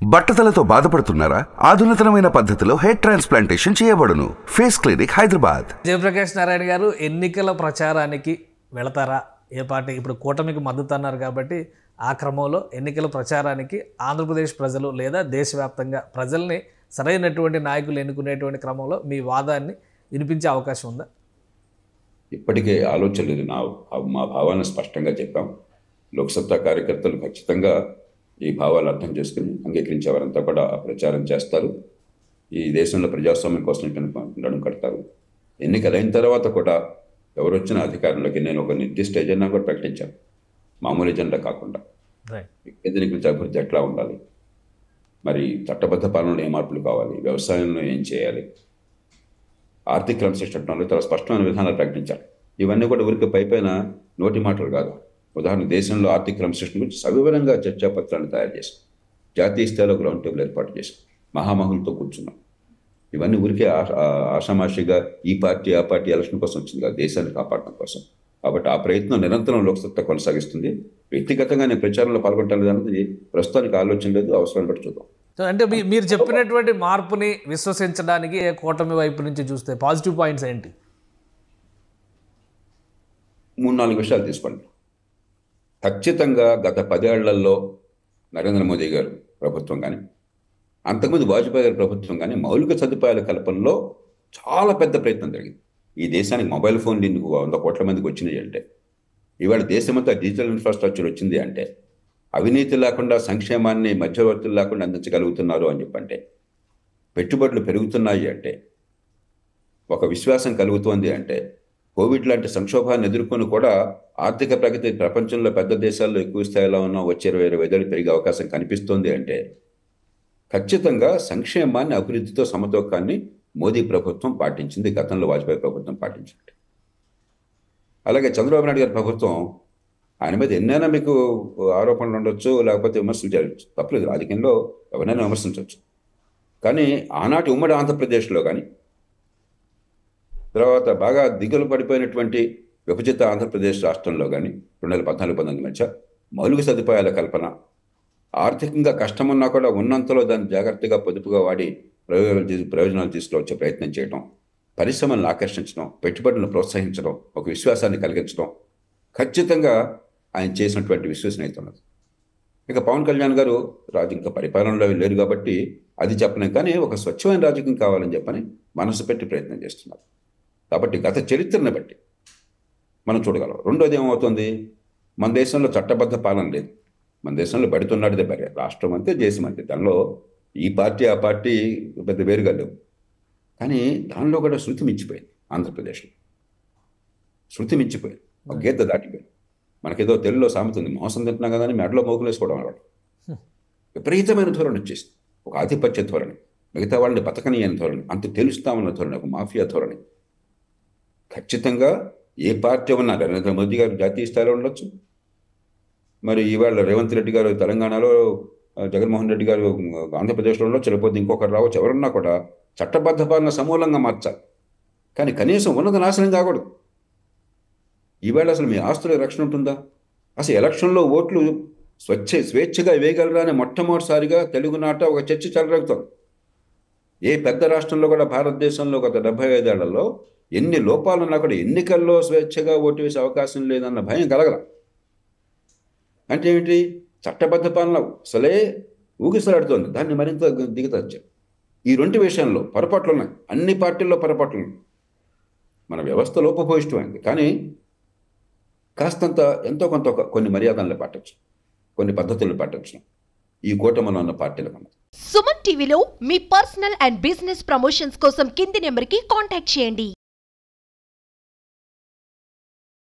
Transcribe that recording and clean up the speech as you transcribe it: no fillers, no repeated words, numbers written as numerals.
బట్టతలతో బాధపడుతున్నారా? ఆధునితనమైన పద్ధతిలో హెయిర్ ట్రాన్స్ప్లాంటేషన్ చేయబడును. Face clinic, Hyderabad. జయప్రకాష్ నారాయణ గారు ఎన్నికల ప్రచారానికి వెళతారా? ఏ పార్టీ ఇప్పుడు కూటమికి మద్దతు అన్నారు కాబట్టి ఆ క్రమంలో ఎన్నికల ప్రచారానికి ఆంధ్రప్రదేశ్ ప్రజలు లేదా దేశవ్యాప్తంగా ప్రజల్ని సరైనటువంటి నాయకులు ఎన్నుకునేటువంటి క్రమంలో మీ వాదాన్ని వినిపించే అవకాశం ఉందా? ఇప్పటికే ఆలోచన లేదు. మా భావాలను స్పష్టంగా చెప్పాం. లోక్సత్తా కార్యకర్తలు ఖచ్చితంగా ఈ భావాలు అర్థం చేసుకుని అంగీకరించే వారంతా కూడా ప్రచారం చేస్తారు. ఈ దేశంలో ప్రజాస్వామ్యం కోసం నడుం కడతారు. ఎన్నికలైన తర్వాత కూడా ఎవరు వచ్చిన అధికారంలోకి నేను ఒక నిర్దిష్ట ఎజెండా కూడా ప్రకటించాను. మామూలు ఎజెండా కాకుండా ఎన్నికల అభివృద్ధి ఎట్లా ఉండాలి, మరి చట్టబద్ధ పాలనలో ఏ మార్పులు కావాలి, వ్యవసాయంలో ఏం చేయాలి, ఆర్థిక క్రమశిక్షణలో చాలా స్పష్టమైన విధానాలు ప్రకటించాలి. ఇవన్నీ కూడా ఊరికి పైపైన నోటి మాటలు కాదు. ఉదాహరణ, దేశంలో ఆర్థిక క్రమశిక్షణ గురించి సవివరంగా చర్చాపత్రాన్ని తయారు చేశాం. జాతీయ స్థాయిలో గ్రౌండ్ టేబుల్ ఏర్పాటు చేశాం. మహామహులతో కూర్చున్నాం. ఇవన్నీ ఊరికే ఆషామాషిగా ఈ పార్టీ ఆ పార్టీ ఎలక్షన్ కోసం వచ్చింది కాదు, దేశాన్ని కాపాడడం కోసం. కాబట్టి ఆ ప్రయత్నం నిరంతరం లోక్సత్తా కొనసాగిస్తుంది. వ్యక్తిగతంగా నేను ప్రచారంలో పాల్గొంటాను అనేది ప్రస్తుతానికి ఆలోచన లేదు. అవసరాన్ని బట్టి చూద్దాం. అంటే మీరు చెప్పినటువంటి మార్పుని విశ్వసించడానికి కూటమి వైపు నుంచి చూస్తే పాజిటివ్ పాయింట్స్ ఏంటి? 3-4 విషయాలు తీసుకోండి. ఖచ్చితంగా గత 10 ఏళ్లలో నరేంద్ర మోదీ గారు ప్రభుత్వం కానీ, అంతకుముందు వాజ్పేయి గారి ప్రభుత్వం కానీ మౌలిక సదుపాయాల కల్పనలో చాలా పెద్ద ప్రయత్నం జరిగింది. ఈ దేశానికి మొబైల్ ఫోన్లు 100 కోట్ల మందికి వచ్చినాయి అంటే, ఇవాళ దేశమంతా డిజిటల్ ఇన్ఫ్రాస్ట్రక్చర్ వచ్చింది అంటే, అవినీతి లేకుండా సంక్షేమాన్ని మధ్యవర్తులు లేకుండా అందించగలుగుతున్నారు అని చెప్పంటే, పెట్టుబడులు పెరుగుతున్నాయి అంటే, ఒక విశ్వాసం కలుగుతోంది అంటే, కోవిడ్ లాంటి సంక్షోభాన్ని ఎదుర్కొని కూడా ఆర్థిక ప్రగతి ప్రపంచంలో పెద్ద దేశాల్లో ఎక్కువ స్థాయిలో ఉన్న వచ్చే 20-25 ఏళ్ళు పెరిగే అవకాశం కనిపిస్తోంది అంటే, ఖచ్చితంగా సంక్షేమాన్ని అభివృద్ధితో సమతూకాన్ని మోదీ ప్రభుత్వం పాటించింది. గతంలో వాజ్పేయి ప్రభుత్వం పాటించింది. అలాగే చంద్రబాబు నాయుడు గారి ప్రభుత్వం, ఆయన మీద ఎన్నైనా మీకు ఆరోపణలు ఉండొచ్చు, లేకపోతే విమర్శలు జరగచ్చు, తప్పలేదు. రాజకీయంలో ఎవరైనా విమర్శించవచ్చు. కానీ ఆనాటి ఉమ్మడి ఆంధ్రప్రదేశ్లో కానీ, తర్వాత బాగా దిగులు పడిపోయినటువంటి విభజిత ఆంధ్రప్రదేశ్ రాష్ట్రంలో కానీ 2014-19 మధ్య మౌలిక సదుపాయాల కల్పన, ఆర్థికంగా కష్టమున్నా కూడా ఉన్నంతలో దాన్ని జాగ్రత్తగా పొదుపుగా వాడి ప్రయోజనాలు తీసుకువచ్చే ప్రయత్నం చేయడం, పరిశ్రమలను ఆకర్షించడం, పెట్టుబడులను ప్రోత్సహించడం, ఒక విశ్వాసాన్ని కలిగించడం ఖచ్చితంగా ఆయన చేసినటువంటి విశ్వసనీయత ఉన్నది. ఇక పవన్ కళ్యాణ్ గారు ఇంకా పరిపాలనలో లేరు కాబట్టి అది చెప్పలేం. కానీ ఒక స్వచ్ఛమైన రాజకీయం కావాలని చెప్పని మనసు పెట్టి ప్రయత్నం చేస్తున్నారు. కాబట్టి గత చరిత్రను బట్టి మనం చూడగలం. రెండోది ఏమవుతుంది, మన దేశంలో చట్టబద్ధ పాలన లేదు. మన దేశంలో బడితున్నాడిదే బరే, రాష్ట్రం అంతే దేశం అంతే. దానిలో ఈ పార్టీ ఆ పార్టీ పెద్ద వేరుగా లేవు. కానీ దానిలో కూడా శృతి మించిపోయింది. ఆంధ్రప్రదేశ్లో శృతి మించిపోయింది, ఒక గీత దాటిపోయింది. మనకేదో తెలుగులో సామెత ఉంది, మోసం తింటున్నా కదా అని మెడలో మోకులు వేసుకోవడం అన్నమాట. విపరీతమైన ధోరణి వచ్చేసింది. ఒక ఆధిపత్య ధోరణి, మిగతా వాళ్ళని బతకనీయని ధోరణి, అంత తెలుస్తామన్న ధోరణి, ఒక మాఫియా ధోరణి. ఖచ్చితంగా ఏ పార్టీ ఉన్నా, నరేంద్ర మోదీ గారు జాతీయ స్థాయిలో ఉండొచ్చు, మరి ఇవాళ రేవంత్ రెడ్డి గారు తెలంగాణలో, జగన్మోహన్ రెడ్డి గారు ఆంధ్రప్రదేశ్లో ఉండొచ్చు, లేకపోతే ఇంకొకరు రావచ్చు, ఎవరున్నా కూడా చట్టబద్ధ పాలన సమూలంగా మార్చాలి. కానీ కనీసం ఉన్నత నాశనం కాకూడదు. ఈవేళ అసలు మీ ఆస్తుల రక్షణ ఉంటుందా? అసలు ఎలక్షన్లో ఓట్లు స్వేచ్ఛగా వేయగలరా అని మొట్టమొదటిసారిగా తెలుగునాట ఒక చర్చ చెలరేగుతోంది. ఏ పెద్ద రాష్ట్రంలో కూడా భారతదేశంలో గత 75 ఏళ్లలో ఎన్ని లోపాలున్నా కూడా ఎన్నికల్లో స్వేచ్ఛగా ఓటు వేసే అవకాశం లేదన్న భయం కలగల. అంటే ఏమిటి? చట్టబద్ధ పాలన అసలే ఊగిసలాడుతోంది. దాన్ని మరింత దిగతచ్చారు. ఈ 2 విషయాల్లో పొరపాట్లు ఉన్నాయి. అన్ని పార్టీల్లో పొరపాట్లు ఉన్నాయి. మన వ్యవస్థ లోపభూయిష్టమైంది. కానీ కాస్తంత ఎంతో కొంత కొన్ని మర్యాదలను పాటించు, కొన్ని పద్ధతులను పాటించడం ఈ కూటమిలో ఉన్న పార్టీలకు ఉన్నది. సుమన్ టీవీలో మీ పర్సనల్ అండ్ బిజినెస్ ప్రమోషన్స్ కోసం కింది నెంబర్కి కాంటాక్ట్ చేయండి.